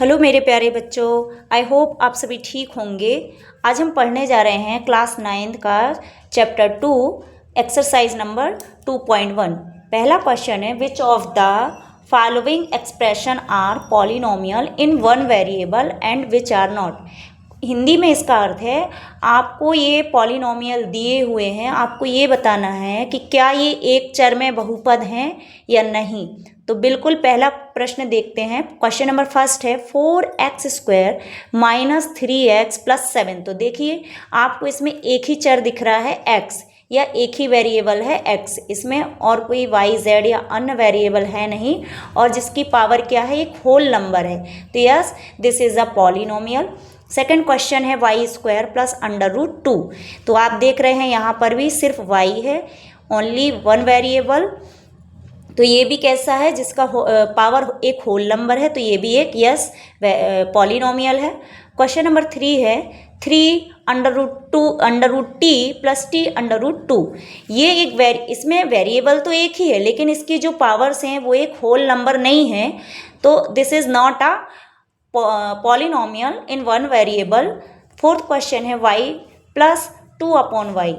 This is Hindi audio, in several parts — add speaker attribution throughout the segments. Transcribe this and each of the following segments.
Speaker 1: हेलो मेरे प्यारे बच्चों, आई होप आप सभी ठीक होंगे। आज हम पढ़ने जा रहे हैं क्लास 9 का चैप्टर 2 एक्सरसाइज नंबर 2.1। पहला क्वेश्चन है, which of the following expression are polynomial in one variable and which are not. Hindi में इसका अर्थ है, आपको ये पॉलिनोमियल दिए हुए हैं, आपको ये बताना है कि क्या ये एक चर में बहुपद हैं या नहीं। तो बिल्कुल पहला प्रश्न देखते हैं। क्वेश्चन नंबर फर्स्ट है 4x² माइनस 3x प्लस 7। तो देखिए आपको इसमें एक ही चर दिख रहा है x, या एक ही वेरिएबल है x, इसमें और कोई y z या अन्य वेरिएबल है नहीं, और जिसकी पावर क्या है, एक होल नंबर है। तो yes, this is a polynomial. Second question है y² प्लस √2। तो आप देख रहे हैं यहाँ पर भी सिर्फ y है, ओनली वन वेरिएबल। तो ये भी कैसा है, जिसका पावर एक होल नंबर है, तो ये भी एक यस पॉलिनोमियल है। क्वेश्चन नंबर 3 है 3√2 प्लस t√2। ये एक इसमें वेरिएबल तो एक ही है, लेकिन इसकी जो पावर्स हैं वो एक होल नंबर नहीं है, तो this is not a polynomial in one variable. Fourth question है y प्लस 2/y।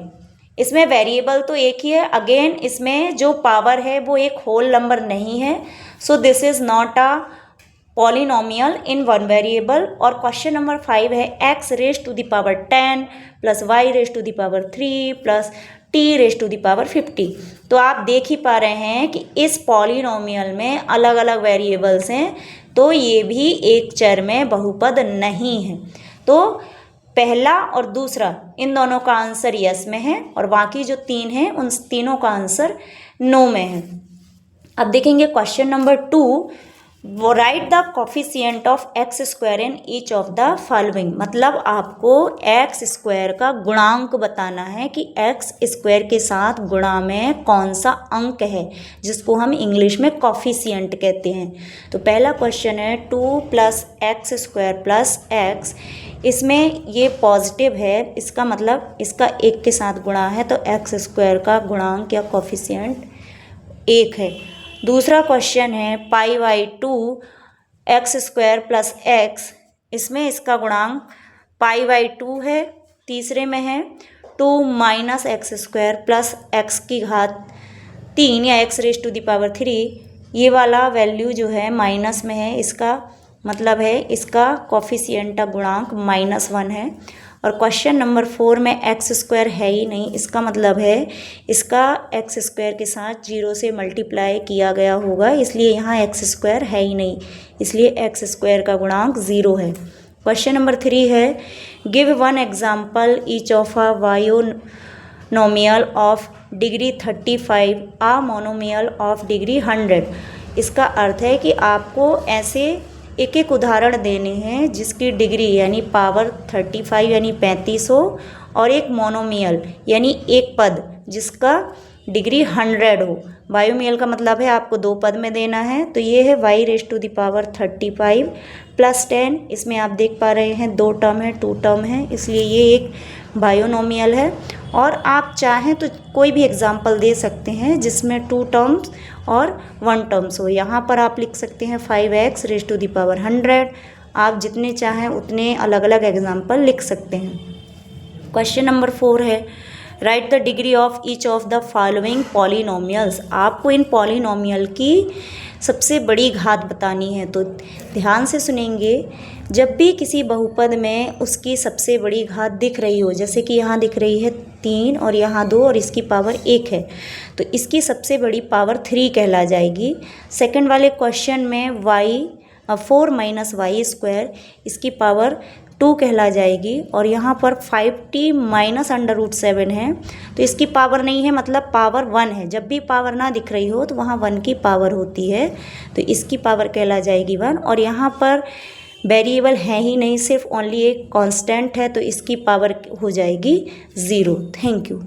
Speaker 1: इसमें वेरिएबल तो एक ही है, अगेन इसमें जो पावर है वो एक होल नंबर नहीं है, so this is not a polynomial in one variable. और क्वेश्चन नंबर 5 है x⁻10 plus y⁻3 plus t⁻50। तो आप देख ही पा रहे हैं कि इस पॉलिनोमियल में अलग अलग वेरिएबल्स हैं, तो ये भी एक चर में बहुपद नहीं है। तो पहला और दूसरा इन दोनों का आंसर यस में है, और बाकी जो 3 हैं उन तीनों का आंसर नो में है। अब देखेंगे question number 2, right the coefficient of x² in each of the following. मतलब आपको x² का गुणांक बताना है कि x² के साथ गुणा में कौन सा अंक है, जिसको हम इंग्लिश में कोफिशिएंट कहते हैं। तो पहला क्वेश्चन है 2 + x² + x। इसमें ये पॉजिटिव है, इसका मतलब इसका 1 के साथ गुणा है, तो x² का गुणांक या कोफिशिएंट 1 है। दूसरा क्वेश्चन है π/2 x² + x। इसमें इसका गुणांक π/2 है। तीसरे में है 2 - x² + x³ या x⁻3। ये वाला वैल्यू जो है माइनस में है, इसका मतलब है इसका कोफिशिएंट का गुणांक -1 है। और क्वेश्चन नंबर 4 में x² है ही नहीं, इसका मतलब है इसका x² के साथ 0 से मल्टीप्लाई किया गया होगा, इसलिए यहाँ x² है ही नहीं, इसलिए x² का गुणांक 0 है। क्वेश्चन नंबर 3 है give one example each of a binomial of degree 35 a monomial of degree 100। इसका अर्थ है कि आपको ऐसे एक एक उदाहरण देने हैं जिसकी डिग्री यानी पावर 35 यानी 35 हो, और एक मोनोमियल यानी एक पद जिसका डिग्री 100 हो। बायोमियल का मतलब है आपको 2 पद में देना है, तो ये है y⁻35 + 10। इसमें आप देख पा रहे हैं 2 टर्म है, 2 टर्म है, इसलिए ये एक बायोनोमियल है। और आप चाहें तो कोई भी एग्जाम्पल दे सकते हैं जिसमें 2 टर्म्स और 1 टर्म्स हो। यहाँ पर आप लिख सकते हैं 5x⁻100। आप जितने चाहें उतने अलग अलग एग्जाम्पल लिख सकते हैं। क्वेश्चन नंबर 4 है right the degree of each of the following polynomials. आपको इन पॉलिनोमियल की सबसे बड़ी घात बतानी है, तो ध्यान से सुनेंगे। जब भी किसी बहुपद में उसकी सबसे बड़ी घात दिख रही हो, जैसे कि यहाँ दिख रही है 3 और यहाँ 2 और इसकी पावर 1 है, तो इसकी सबसे बड़ी पावर 3 कहला जाएगी। सेकंड वाले क्वेश्चन में 4 - y², इसकी पावर 2 कहला जाएगी। और यहाँ पर 5t - √7 है, तो इसकी पावर नहीं है, मतलब पावर 1 है। जब भी पावर ना दिख रही हो तो वहाँ 1 की पावर होती है, तो इसकी पावर कहला जाएगी 1। और यहाँ पर वेरिएबल है ही नहीं, सिर्फ ओनली एक कांस्टेंट है, तो इसकी पावर हो जाएगी 0। Thank you.